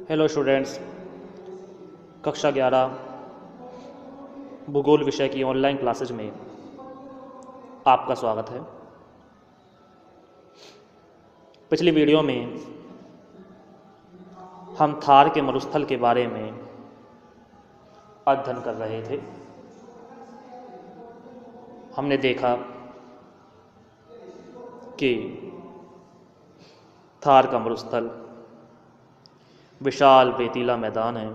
Hello students, कक्षा 11 भूगोल विषय की ऑनलाइन क्लासेज में आपका स्वागत है। पिछली वीडियो में हम थार के मरुस्थल के बारे में अध्ययन कर रहे थे। हमने देखा कि थार का मरुस्थल विशाल रेतीला मैदान है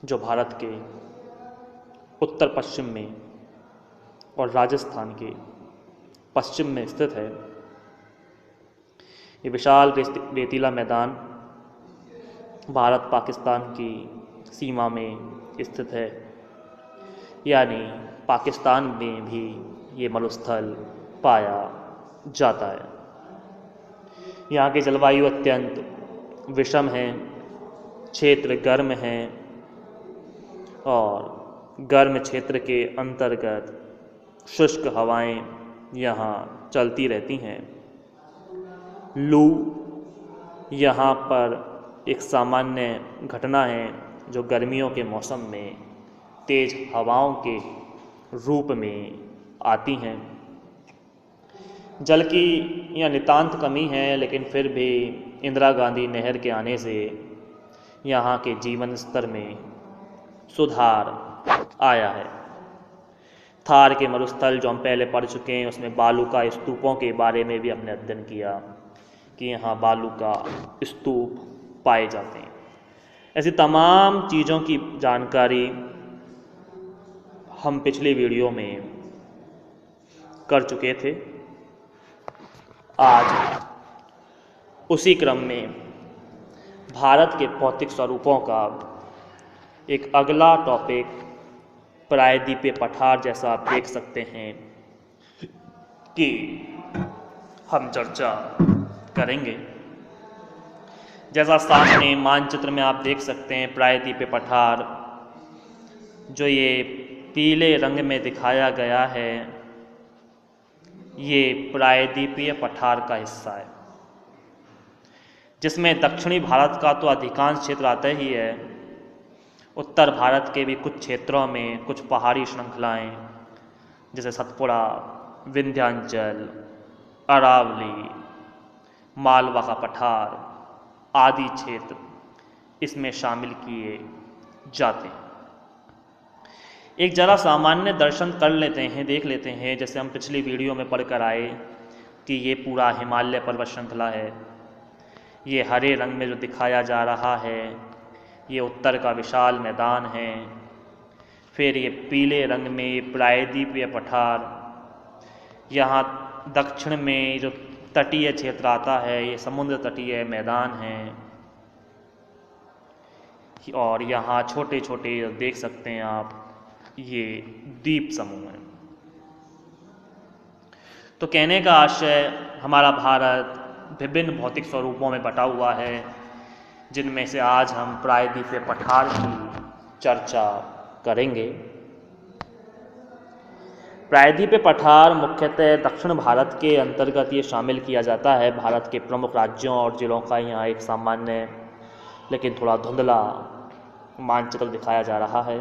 जो भारत के उत्तर पश्चिम में और राजस्थान के पश्चिम में स्थित है। ये विशाल रेतीला मैदान भारत पाकिस्तान की सीमा में स्थित है, यानी पाकिस्तान में भी ये मरुस्थल पाया जाता है। यहाँ की जलवायु अत्यंत विषम है, क्षेत्र गर्म है और गर्म क्षेत्र के अंतर्गत शुष्क हवाएं यहाँ चलती रहती हैं। लू यहाँ पर एक सामान्य घटना है जो गर्मियों के मौसम में तेज हवाओं के रूप में आती हैं। जल की यह नितांत कमी है, लेकिन फिर भी इंदिरा गांधी नहर के आने से यहाँ के जीवन स्तर में सुधार आया है। थार के मरुस्थल जो हम पहले पढ़ चुके हैं, उसमें बालू का स्तूपों के बारे में भी हमने अध्ययन किया कि यहाँ बालू का स्तूप पाए जाते हैं। ऐसी तमाम चीज़ों की जानकारी हम पिछली वीडियो में कर चुके थे। आज उसी क्रम में भारत के भौतिक स्वरूपों का एक अगला टॉपिक प्रायद्वीपीय पठार, जैसा आप देख सकते हैं कि हम चर्चा करेंगे। जैसा सामने मानचित्र में आप देख सकते हैं, प्रायद्वीपीय पठार जो ये पीले रंग में दिखाया गया है, ये प्रायद्वीपीय पठार का हिस्सा है, जिसमें दक्षिणी भारत का तो अधिकांश क्षेत्र आता ही है। उत्तर भारत के भी कुछ क्षेत्रों में कुछ पहाड़ी श्रृंखलाएं जैसे सतपुड़ा, विंध्याचल, अरावली, मालवा का पठार आदि क्षेत्र इसमें शामिल किए जाते हैं। एक जरा सामान्य दर्शन कर लेते हैं, देख लेते हैं। जैसे हम पिछली वीडियो में पढ़कर आए कि ये पूरा हिमालय पर्वत श्रृंखला है। ये हरे रंग में जो दिखाया जा रहा है, ये उत्तर का विशाल मैदान है। फिर ये पीले रंग में प्रायद्वीपीय पठार, यहाँ दक्षिण में जो तटीय क्षेत्र आता है, ये समुद्र तटीय मैदान है। और यहाँ छोटे छोटे देख सकते हैं आप, ये द्वीप समूह है। तो कहने का आशय, हमारा भारत विभिन्न भौतिक स्वरूपों में बटा हुआ है, जिनमें से आज हम प्रायद्वीपीय पठार की चर्चा करेंगे। प्रायद्वीपीय पठार मुख्यतः दक्षिण भारत के अंतर्गत ये शामिल किया जाता है। भारत के प्रमुख राज्यों और जिलों का यहाँ एक सामान्य लेकिन थोड़ा धुंधला मानचित्र दिखाया जा रहा है।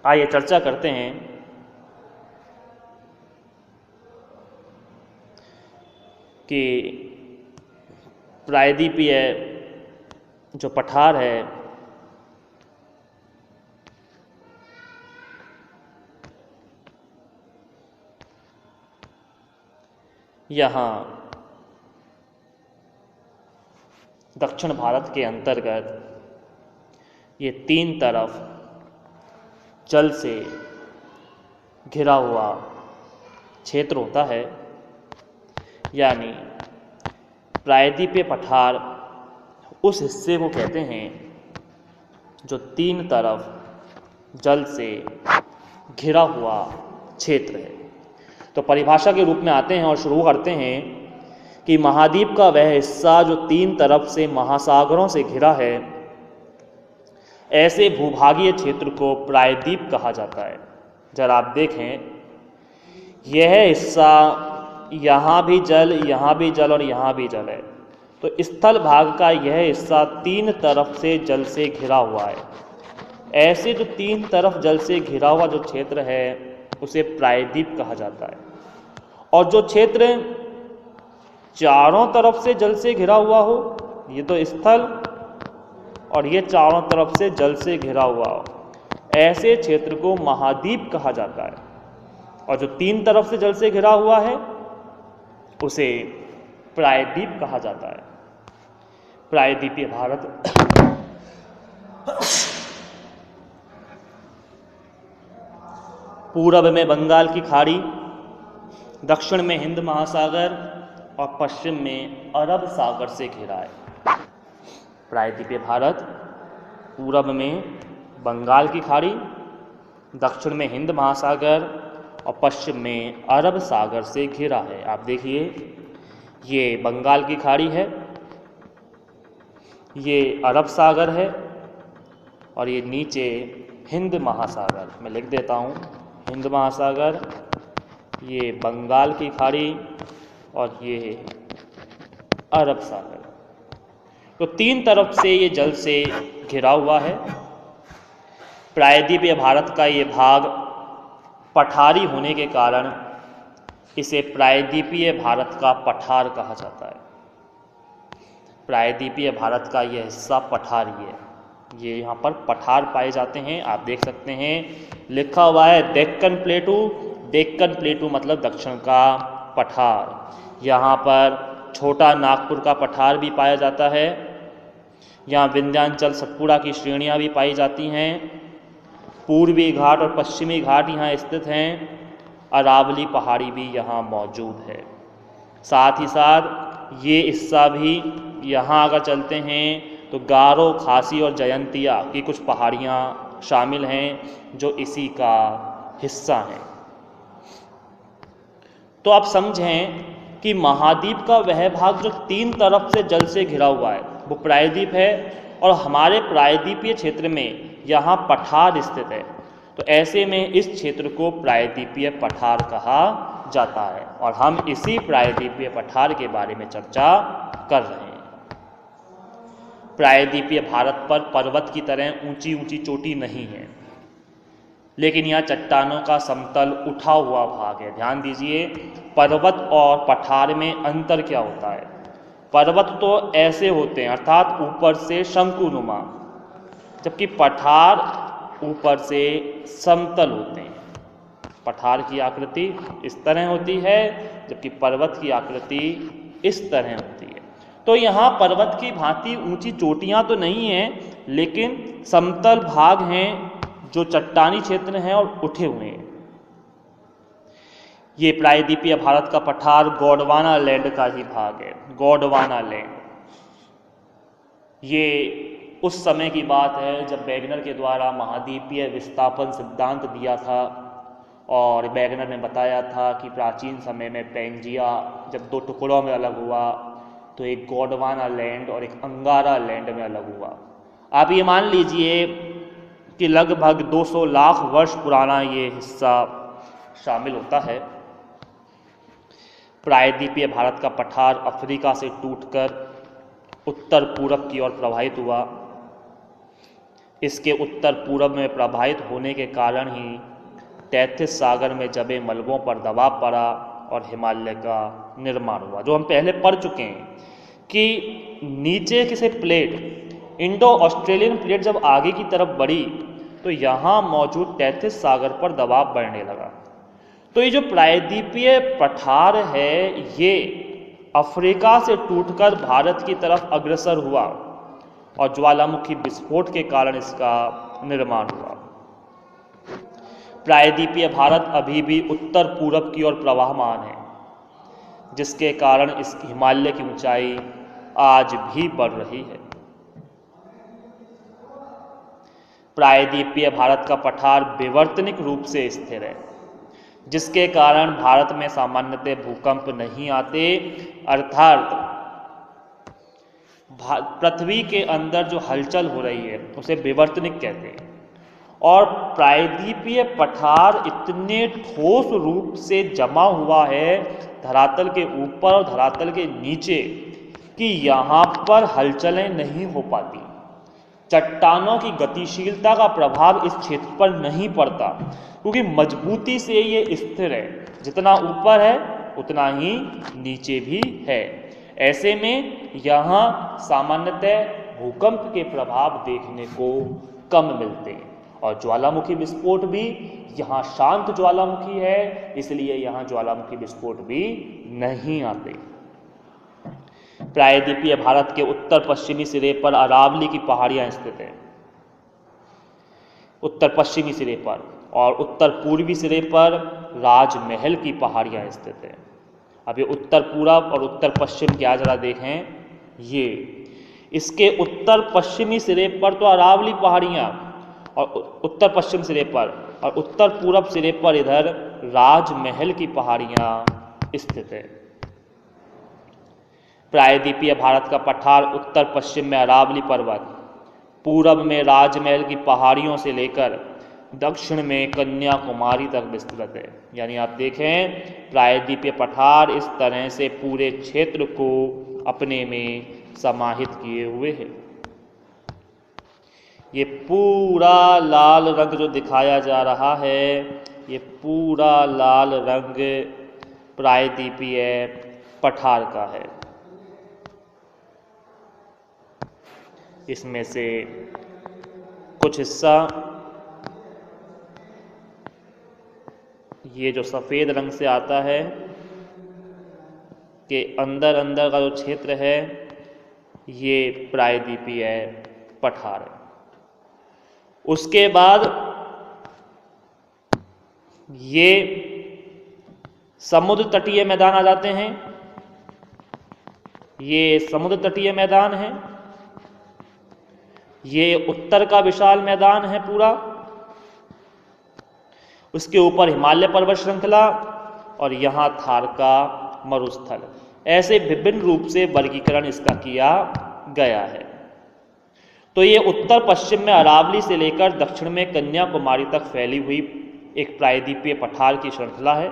आइए चर्चा करते हैं कि प्रायद्वीपीय जो पठार है, यहाँ दक्षिण भारत के अंतर्गत ये तीन तरफ जल से घिरा हुआ क्षेत्र होता है। यानी प्रायद्वीपीय पठार उस हिस्से को कहते हैं जो तीन तरफ जल से घिरा हुआ क्षेत्र है। तो परिभाषा के रूप में आते हैं और शुरू करते हैं कि महाद्वीप का वह हिस्सा जो तीन तरफ से महासागरों से घिरा है, ऐसे भूभागीय क्षेत्र को प्रायद्वीप कहा जाता है। जरा आप देखें, यह हिस्सा यहाँ भी जल, यहाँ भी जल और यहाँ भी जल है। तो स्थल भाग का यह हिस्सा 3 तरफ से जल से घिरा हुआ है। ऐसे जो 3 तरफ जल से घिरा हुआ जो क्षेत्र है उसे प्रायद्वीप कहा जाता है। और जो क्षेत्र चारों तरफ से जल से घिरा हुआ हो, ये तो स्थल, और ये चारों तरफ से जल से घिरा हुआ हो, ऐसे क्षेत्र को महाद्वीप कहा जाता है। और जो 3 तरफ से जल से घिरा हुआ है उसे प्रायद्वीप कहा जाता है। प्रायद्वीपीय भारत पूरब में बंगाल की खाड़ी, दक्षिण में हिंद महासागर और पश्चिम में अरब सागर से घिरा है। प्रायद्वीपीय भारत पूरब में बंगाल की खाड़ी, दक्षिण में हिंद महासागर और पश्चिम में अरब सागर से घिरा है। आप देखिए, ये बंगाल की खाड़ी है, ये अरब सागर है और ये नीचे हिंद महासागर। मैं लिख देता हूँ, हिंद महासागर, ये बंगाल की खाड़ी और ये अरब सागर। तो 3 तरफ से ये जल से घिरा हुआ है। प्रायद्वीपीय भारत का ये भाग पठारी होने के कारण इसे प्रायद्वीपीय भारत का पठार कहा जाता है। प्रायद्वीपीय भारत का यह हिस्सा पठारी है। ये यहाँ पर पठार पाए जाते हैं। आप देख सकते हैं लिखा हुआ है डेक्कन प्लेटू। डेक्कन प्लेटू मतलब दक्षिण का पठार। यहाँ पर छोटा नागपुर का पठार भी पाया जाता है। यहाँ विंध्याचल सतपुड़ा की श्रेणियाँ भी पाई जाती हैं। पूर्वी घाट और पश्चिमी घाट यहाँ स्थित हैं। अरावली पहाड़ी भी यहाँ मौजूद है। साथ ही साथ ये हिस्सा भी यहाँ अगर चलते हैं तो गारो, खासी और जयंतिया की कुछ पहाड़ियाँ शामिल हैं जो इसी का हिस्सा हैं। तो आप समझें कि महाद्वीप का वह भाग जो 3 तरफ से जल से घिरा हुआ है वो प्रायद्वीप है और हमारे प्रायद्वीपीय क्षेत्र में यहाँ पठार स्थित है। तो ऐसे में इस क्षेत्र को प्रायद्वीपीय पठार कहा जाता है और हम इसी प्रायद्वीपीय पठार के बारे में चर्चा कर रहे हैं। प्रायद्वीपीय भारत पर पर्वत की तरह ऊंची ऊंची चोटी नहीं है, लेकिन यहाँ चट्टानों का समतल उठा हुआ भाग है। ध्यान दीजिए, पर्वत और पठार में अंतर क्या होता है। पर्वत तो ऐसे होते हैं अर्थात ऊपर से शंकुनुमा, जबकि पठार ऊपर से समतल होते हैं। पठार की आकृति इस तरह होती है जबकि पर्वत की आकृति इस तरह होती है। तो यहाँ पर्वत की भांति ऊंची चोटियाँ तो नहीं हैं, लेकिन समतल भाग हैं जो चट्टानी क्षेत्र हैं और उठे हुए हैं। ये प्रायद्वीपीय भारत का पठार गोंडवाना लैंड का ही भाग है। गोंडवाना लैंड, ये उस समय की बात है जब वैगनर के द्वारा महाद्वीपीय विस्थापन सिद्धांत दिया था और वैगनर ने बताया था कि प्राचीन समय में पैंजिया जब 2 टुकड़ों में अलग हुआ तो एक गोंडवाना लैंड और एक अंगारा लैंड में अलग हुआ। आप ये मान लीजिए कि लगभग 200 लाख वर्ष पुराना ये हिस्सा शामिल होता है। प्रायद्वीपीय भारत का पठार अफ्रीका से टूटकर उत्तर पूरब की ओर प्रवाहित हुआ। इसके उत्तर पूरब में प्रवाहित होने के कारण ही तैथिस सागर में जमे मलबों पर दबाव पड़ा और हिमालय का निर्माण हुआ। जो हम पहले पढ़ चुके हैं कि नीचे की से प्लेट, इंडो ऑस्ट्रेलियन प्लेट जब आगे की तरफ बढ़ी तो यहाँ मौजूद तैथिस सागर पर दबाव बढ़ने लगा। तो ये जो प्रायद्वीपीय पठार है ये अफ्रीका से टूटकर भारत की तरफ अग्रसर हुआ और ज्वालामुखी विस्फोट के कारण इसका निर्माण हुआ। प्रायद्वीपीय भारत अभी भी उत्तर पूरब की ओर प्रवाहमान है, जिसके कारण इस हिमालय की ऊंचाई आज भी बढ़ रही है। प्रायद्वीपीय भारत का पठार विवर्तनिक रूप से स्थिर है, जिसके कारण भारत में सामान्यतः भूकंप नहीं आते। अर्थात पृथ्वी के अंदर जो हलचल हो रही है उसे विवर्तनिक कहते हैं। और प्रायद्वीपीय पठार इतने ठोस रूप से जमा हुआ है धरातल के ऊपर और धरातल के नीचे कि यहाँ पर हलचलें नहीं हो पाती, चट्टानों की गतिशीलता का प्रभाव इस क्षेत्र पर नहीं पड़ता, क्योंकि मजबूती से ये स्थिर है, जितना ऊपर है उतना ही नीचे भी है। ऐसे में यहाँ सामान्यतः भूकंप के प्रभाव देखने को कम मिलते हैं। और ज्वालामुखी विस्फोट भी यहाँ शांत ज्वालामुखी है, इसलिए यहाँ ज्वालामुखी विस्फोट भी नहीं आते। प्रायद्वीपीय भारत के उत्तर पश्चिमी सिरे पर अरावली की पहाड़ियां स्थित हैं, उत्तर पश्चिमी सिरे पर, और उत्तर पूर्वी सिरे पर राजमहल की पहाड़ियां स्थित हैं। अब ये उत्तर पूरब और उत्तर पश्चिम क्या जरा देखें, ये इसके उत्तर पश्चिमी सिरे पर तो अरावली पहाड़ियां और उत्तर पश्चिम सिरे पर, और उत्तर पूरब सिरे पर इधर राजमहल की पहाड़ियां स्थित है। प्रायद्वीपीय भारत का पठार उत्तर पश्चिम में अरावली पर्वत, पूरब में राजमहल की पहाड़ियों से लेकर दक्षिण में कन्याकुमारी तक विस्तृत है। यानी आप देखें प्रायद्वीपीय पठार इस तरह से पूरे क्षेत्र को अपने में समाहित किए हुए है। ये पूरा लाल रंग जो दिखाया जा रहा है, ये पूरा लाल रंग प्रायद्वीपीय पठार का है। इसमें से कुछ हिस्सा ये जो सफ़ेद रंग से आता है कि अंदर अंदर का जो क्षेत्र है ये प्रायद्वीपीय पठार है। उसके बाद ये समुद्र तटीय मैदान आ जाते हैं, ये समुद्र तटीय मैदान है, ये उत्तर का विशाल मैदान है पूरा, उसके ऊपर हिमालय पर्वत श्रृंखला और यहाँ थार का मरुस्थल। ऐसे विभिन्न रूप से वर्गीकरण इसका किया गया है। तो ये उत्तर पश्चिम में अरावली से लेकर दक्षिण में कन्याकुमारी तक फैली हुई एक प्रायद्वीपीय पठार की श्रृंखला है।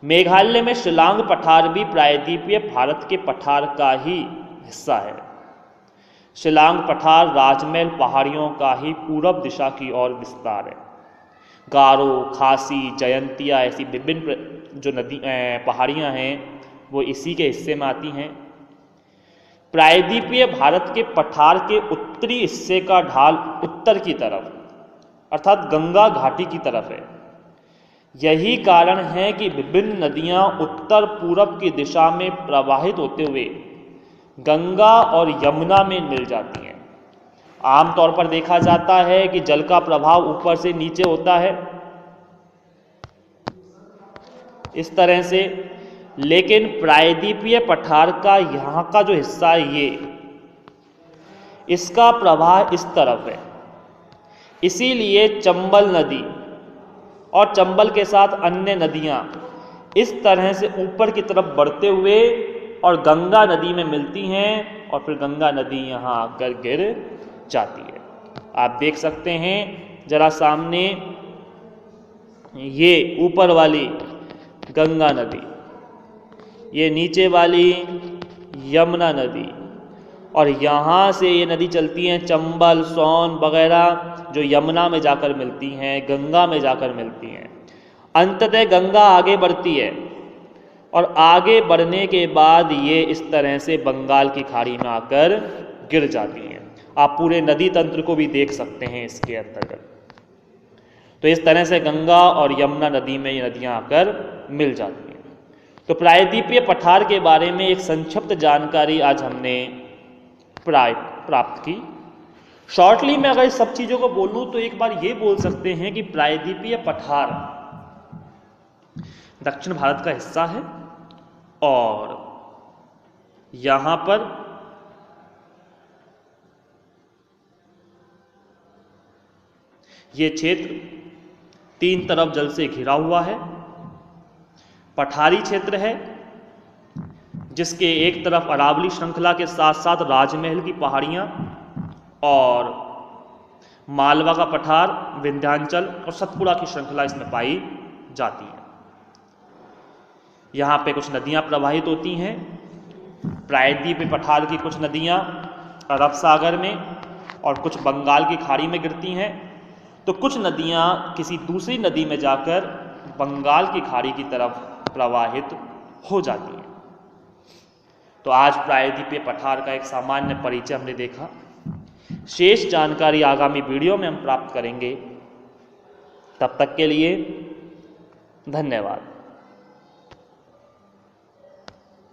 मेघालय में शिलांग पठार भी प्रायद्वीपीय भारत के पठार का ही हिस्सा है। शिलांग पठार राजमहल पहाड़ियों का ही पूरब दिशा की ओर विस्तार है। गारो, खासी, जयंतिया ऐसी विभिन्न जो नदी पहाड़ियां हैं वो इसी के हिस्से में आती हैं। प्रायद्वीपीय भारत के पठार के उत्तरी हिस्से का ढाल उत्तर की तरफ अर्थात गंगा घाटी की तरफ है। यही कारण है कि विभिन्न नदियां उत्तर पूरब की दिशा में प्रवाहित होते हुए गंगा और यमुना में मिल जाती हैं। आमतौर पर देखा जाता है कि जल का प्रभाव ऊपर से नीचे होता है इस तरह से, लेकिन प्रायद्वीपीय पठार का यहाँ का जो हिस्सा है ये इसका प्रवाह इस तरफ है। इसीलिए चंबल नदी और चंबल के साथ अन्य नदियाँ इस तरह से ऊपर की तरफ बढ़ते हुए और गंगा नदी में मिलती हैं और फिर गंगा नदी यहाँ आकर गिर जाती है। आप देख सकते हैं जरा सामने ये ऊपर वाली गंगा नदी, ये नीचे वाली यमुना नदी, और यहाँ से ये नदी चलती हैं चंबल, सोन वगैरह जो यमुना में जाकर मिलती हैं, गंगा में जाकर मिलती हैं। अंततः गंगा आगे बढ़ती है और आगे बढ़ने के बाद ये इस तरह से बंगाल की खाड़ी में आकर गिर जाती हैं। आप पूरे नदी तंत्र को भी देख सकते हैं इसके अंतर्गत। तो इस तरह से गंगा और यमुना नदी में ये नदियां आकर मिल जाती हैं। तो प्रायद्वीपीय पठार के बारे में एक संक्षिप्त जानकारी आज हमने प्राप्त की। शॉर्टली मैं अगर इस सब चीज़ों को बोलूं तो एक बार ये बोल सकते हैं कि प्रायद्वीपीय पठार दक्षिण भारत का हिस्सा है और यहाँ पर ये क्षेत्र तीन तरफ जल से घिरा हुआ है। पठारी क्षेत्र है जिसके एक तरफ अरावली श्रृंखला के साथ साथ राजमहल की पहाड़ियाँ और मालवा का पठार, विंध्याचल और सतपुड़ा की श्रृंखला इसमें पाई जाती है। यहाँ पे कुछ नदियाँ प्रवाहित होती हैं प्रायद्वीपीय पठार की कुछ नदियाँ अरब सागर में और कुछ बंगाल की खाड़ी में गिरती हैं, तो कुछ नदियाँ किसी दूसरी नदी में जाकर बंगाल की खाड़ी की तरफ प्रवाहित हो जाती हैं। तो आज प्रायद्वीपीय पठार का एक सामान्य परिचय हमने देखा। शेष जानकारी आगामी वीडियो में हम प्राप्त करेंगे। तब तक के लिए धन्यवाद।